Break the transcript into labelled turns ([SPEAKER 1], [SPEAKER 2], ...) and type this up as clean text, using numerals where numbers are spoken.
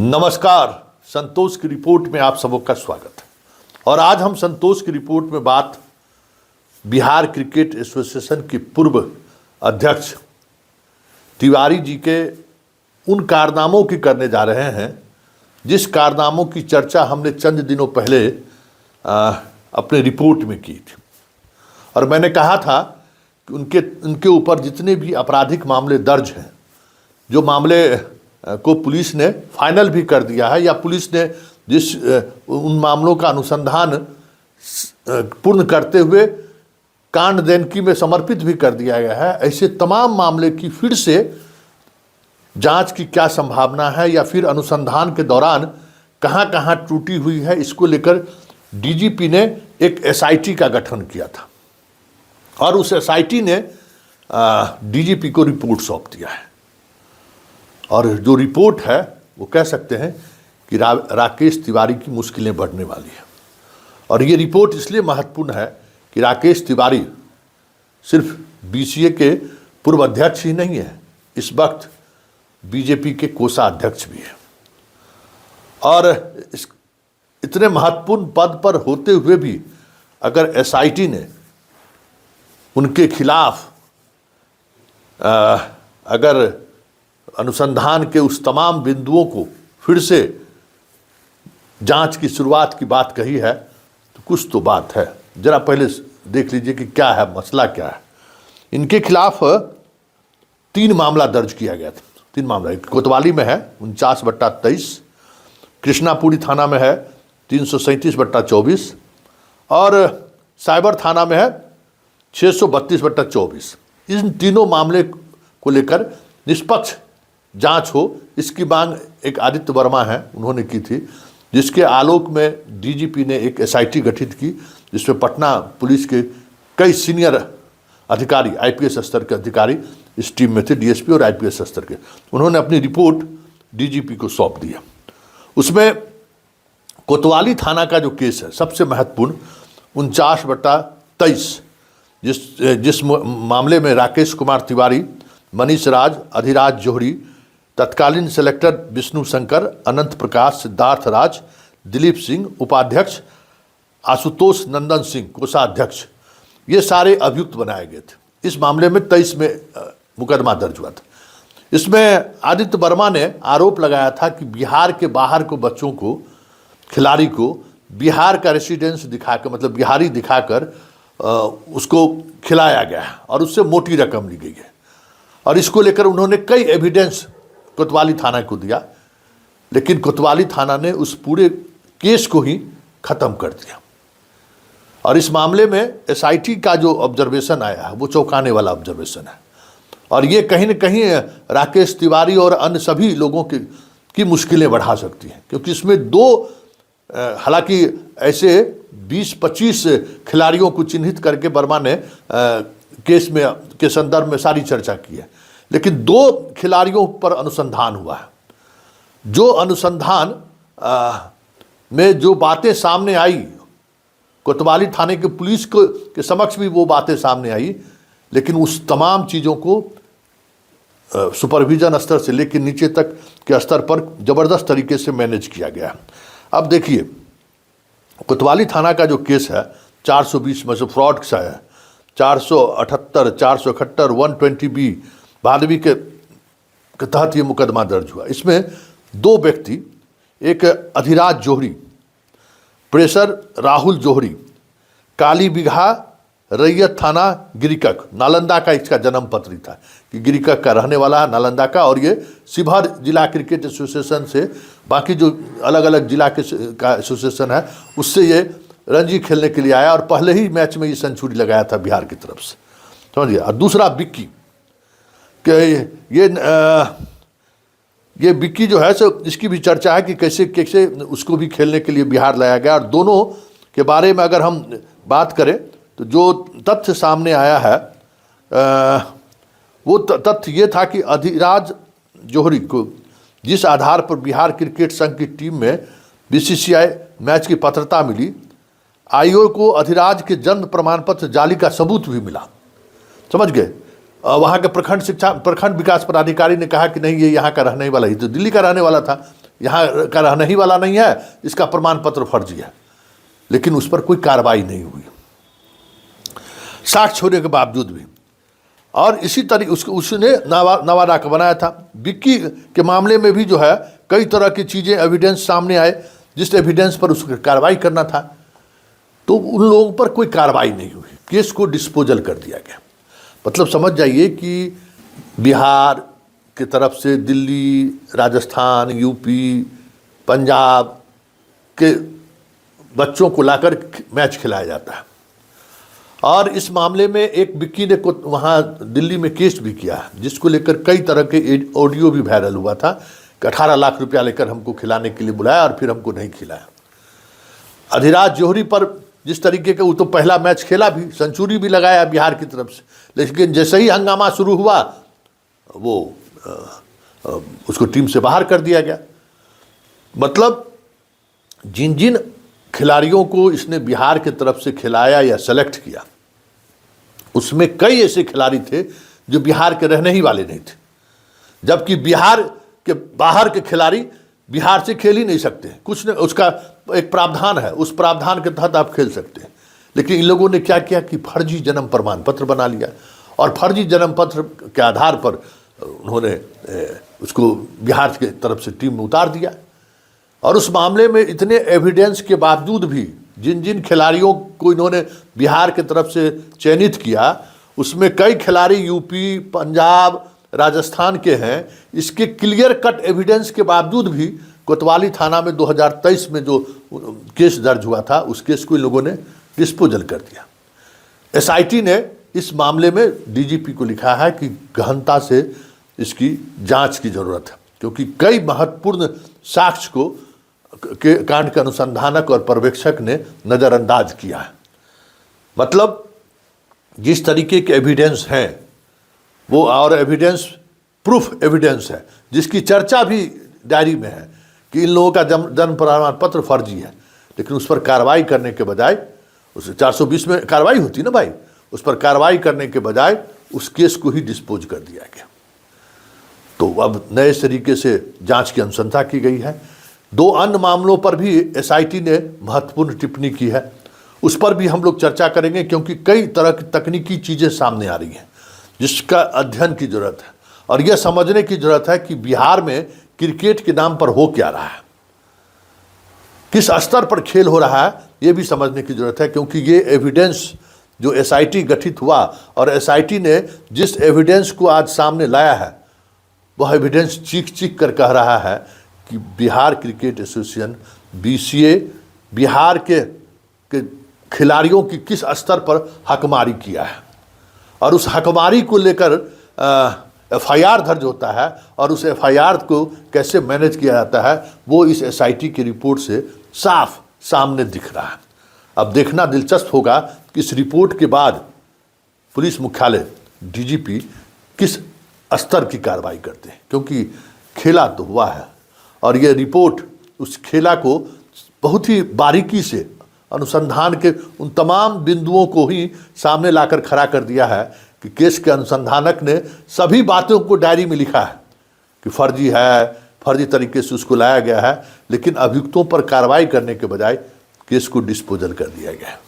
[SPEAKER 1] नमस्कार। संतोष की रिपोर्ट में आप सबों का स्वागत है। और आज हम संतोष की रिपोर्ट में बात बिहार क्रिकेट एसोसिएशन के पूर्व अध्यक्ष तिवारी जी के उन कारनामों की करने जा रहे हैं जिस कारनामों की चर्चा हमने चंद दिनों पहले अपने रिपोर्ट में की थी। और मैंने कहा था कि उनके ऊपर जितने भी आपराधिक मामले दर्ज हैं, जो मामले को पुलिस ने फाइनल भी कर दिया है या पुलिस ने जिस उन मामलों का अनुसंधान पूर्ण करते हुए कांड देनकी में समर्पित भी कर दिया गया है, ऐसे तमाम मामले की फिर से जांच की क्या संभावना है या फिर अनुसंधान के दौरान कहां कहां त्रुटि हुई है, इसको लेकर डीजीपी ने एक एसआईटी का गठन किया था और उस एसआईटी ने डीजीपी को रिपोर्ट सौंप दिया है। और जो रिपोर्ट है वो कह सकते हैं कि राकेश तिवारी की मुश्किलें बढ़ने वाली है। और ये रिपोर्ट इसलिए महत्वपूर्ण है कि राकेश तिवारी सिर्फ बीसीए के पूर्व अध्यक्ष ही नहीं है, इस वक्त बीजेपी के कोषाध्यक्ष भी है। और इतने महत्वपूर्ण पद पर होते हुए भी अगर एसआईटी ने उनके खिलाफ अगर अनुसंधान के उस तमाम बिंदुओं को फिर से जांच की शुरुआत की बात कही है तो कुछ तो बात है। जरा पहले देख लीजिए कि क्या है, मसला क्या है। इनके खिलाफ 3 मामला दर्ज किया गया था। 3 मामला, एक कोतवाली में है 49/23, कृष्णापुरी थाना में है 337/24 और साइबर थाना में है 632/24। इन तीनों मामले को लेकर निष्पक्ष जांच हो, इसकी मांग एक आदित्य वर्मा है उन्होंने की थी, जिसके आलोक में डीजीपी ने एक एसआईटी गठित की जिसमें पटना पुलिस के कई सीनियर अधिकारी, आईपीएस स्तर के अधिकारी इस टीम में थे, डीएसपी और आईपीएस स्तर के। उन्होंने अपनी रिपोर्ट डीजीपी को सौंप दिया। उसमें कोतवाली थाना का जो केस है सबसे महत्वपूर्ण 49/23, जिस मामले में राकेश कुमार तिवारी, मनीष राज, अधिराज जोहरी, तत्कालीन सेलेक्टर विष्णु शंकर, अनंत प्रकाश, सिद्धार्थ राज, दिलीप सिंह उपाध्यक्ष, आशुतोष नंदन सिंह कोषाध्यक्ष, ये सारे अभियुक्त बनाए गए थे। इस मामले में 23 में मुकदमा दर्ज हुआ था। इसमें आदित्य वर्मा ने आरोप लगाया था कि बिहार के बाहर को बच्चों को, खिलाड़ी को बिहार का रेसिडेंस दिखाकर, मतलब बिहारी दिखाकर उसको खिलाया गया और उससे मोटी रकम ली गई है। और इसको लेकर उन्होंने कई एविडेंस कोतवाली थाना को दिया, लेकिन कोतवाली थाना ने उस पूरे केस को ही खत्म कर दिया। और इस मामले में एसआईटी का जो ऑब्जर्वेशन आया है वो चौंकाने वाला ऑब्जर्वेशन है। और ये कहीं न कहीं राकेश तिवारी और अन्य सभी लोगों की मुश्किलें बढ़ा सकती हैं, क्योंकि इसमें 2 हालांकि ऐसे 20-25 खिलाड़ियों को चिन्हित करके वर्मा ने केस में के संदर्भ में सारी चर्चा की है, लेकिन 2 खिलाड़ियों पर अनुसंधान हुआ है। जो अनुसंधान में जो बातें सामने आई, कोतवाली थाने के पुलिस के समक्ष भी वो बातें सामने आई, लेकिन उस तमाम चीज़ों को सुपरविजन स्तर से लेकर नीचे तक के स्तर पर ज़बरदस्त तरीके से मैनेज किया गया। अब देखिए, कोतवाली थाना का जो केस है 420 में से फ्रॉड का है, 478, 471, 120B भादवी के तहत ये मुकदमा दर्ज हुआ। इसमें 2 व्यक्ति, एक अधिराज जोहरी, प्रेसर राहुल जोहरी, काली बिघा रैयत थाना गिरिकक, नालंदा का इसका जन्म पत्री था कि गिरिकक का रहने वाला है, नालंदा का। और ये शिवहर जिला क्रिकेट एसोसिएशन से, बाकी जो अलग अलग जिला का एसोसिएशन है उससे ये रणजी खेलने के लिए आया और पहले ही मैच में ये सेंचुरी लगाया था बिहार की तरफ से, समझिए। और दूसरा बिक्की, ये बिक्की जो है सो इसकी भी चर्चा है कि कैसे कैसे उसको भी खेलने के लिए बिहार लाया गया। और दोनों के बारे में अगर हम बात करें तो जो तथ्य सामने आया है वो तथ्य ये था कि अधिराज जोहरी को जिस आधार पर बिहार क्रिकेट संघ की टीम में बीसीसीआई मैच की पात्रता मिली, आयोग को अधिराज के जन्म प्रमाण पत्र जाली का सबूत भी मिला, समझ गए। वहाँ के प्रखंड विकास पदाधिकारी ने कहा कि नहीं, ये यहाँ का रहने वाला ही, तो दिल्ली का रहने वाला था, यहाँ का रहने ही वाला नहीं है, इसका प्रमाण पत्र फर्जी है। लेकिन उस पर कोई कार्रवाई नहीं हुई, साक्ष्य होने के बावजूद भी। और इसी तरीके उसने नवादा का बनाया था। विक्की के मामले में भी जो है कई तरह की चीज़ें एविडेंस सामने आए, जिस एविडेंस पर उसको कार्रवाई करना था, तो उन लोगों पर कोई कार्रवाई नहीं हुई, केस को डिस्पोजल कर दिया गया। मतलब समझ जाइए कि बिहार की तरफ से दिल्ली, राजस्थान, यूपी, पंजाब के बच्चों को लाकर मैच खिलाया जाता है। और इस मामले में एक विक्की ने को वहाँ दिल्ली में केस भी किया, जिसको लेकर कई तरह के ऑडियो भी वायरल हुआ था कि 18 लाख रुपया लेकर हमको खिलाने के लिए बुलाया और फिर हमको नहीं खिलाया। अधिराज जौहरी पर जिस तरीके का, वो तो पहला मैच खेला भी, सेंचुरी भी लगाया बिहार की तरफ से, लेकिन जैसे ही हंगामा शुरू हुआ वो उसको टीम से बाहर कर दिया गया। मतलब जिन जिन खिलाड़ियों को इसने बिहार की तरफ से खिलाया या सेलेक्ट किया, उसमें कई ऐसे खिलाड़ी थे जो बिहार के रहने ही वाले नहीं थे, जबकि बिहार के बाहर के खिलाड़ी बिहार से खेल ही नहीं सकते। कुछ ने उसका एक प्रावधान है, उस प्रावधान के तहत आप खेल सकते हैं। लेकिन इन लोगों ने क्या किया कि फर्जी जन्म प्रमाण पत्र बना लिया, और फर्जी जन्म पत्र के आधार पर उन्होंने उसको बिहार की तरफ से टीम में उतार दिया। और उस मामले में इतने एविडेंस के बावजूद भी जिन जिन खिलाड़ियों को इन्होंने बिहार की तरफ से चयनित किया, उसमें कई खिलाड़ी यूपी, पंजाब, राजस्थान के हैं। इसके क्लियर कट एविडेंस के बावजूद भी कोतवाली थाना में 2023 में जो केस दर्ज हुआ था, उस केस को इन लोगों ने डिस्पोजल कर दिया। एसआईटी ने इस मामले में डीजीपी को लिखा है कि गहनता से इसकी जांच की जरूरत है, क्योंकि कई महत्वपूर्ण साक्ष्य को के कांड के अनुसंधानक और पर्यवेक्षक ने नज़रअंदाज किया है। मतलब जिस तरीके के एविडेंस हैं वो, और एविडेंस प्रूफ एविडेंस है, जिसकी चर्चा भी डायरी में है कि इन लोगों का जन्म प्रमाण पत्र फर्जी है, लेकिन उस पर कार्रवाई करने के बजाय, उस 420 में कार्रवाई होती ना भाई, उस पर कार्रवाई करने के बजाय उस केस को ही डिस्पोज कर दिया गया। तो अब नए तरीके से जांच की अनुशंसा की गई है। 2 अन्य मामलों पर भी एसआईटी ने महत्वपूर्ण टिप्पणी की है, उस पर भी हम लोग चर्चा करेंगे, क्योंकि कई तरह की तकनीकी चीज़ें सामने आ रही हैं जिसका अध्ययन की जरूरत है। और यह समझने की जरूरत है कि बिहार में क्रिकेट के नाम पर हो क्या रहा है, किस स्तर पर खेल हो रहा है, ये भी समझने की जरूरत है। क्योंकि ये एविडेंस जो एसआईटी गठित हुआ, और एसआईटी ने जिस एविडेंस को आज सामने लाया है, वह एविडेंस चीख चीख कर कह रहा है कि Bihar cricket association BCA Bihar के खिलाड़ियों की किस स्तर पर हकमारी किया है, और उस हकमारी को लेकर एफआईआर दर्ज होता है, और उस एफआईआर को कैसे मैनेज किया जाता है, वो इस एसआईटी की रिपोर्ट से साफ सामने दिख रहा है। अब देखना दिलचस्प होगा कि इस रिपोर्ट के बाद पुलिस मुख्यालय, डीजीपी किस स्तर की कार्रवाई करते हैं, क्योंकि खेला तो हुआ है, और ये रिपोर्ट उस खेला को बहुत ही बारीकी से अनुसंधान के उन तमाम बिंदुओं को ही सामने लाकर खड़ा कर दिया है कि केस के अनुसंधानक ने सभी बातों को डायरी में लिखा है कि फर्जी है, फर्जी तरीके से उसको लाया गया है, लेकिन अभियुक्तों पर कार्रवाई करने के बजाय केस को डिस्पोजल कर दिया गया है।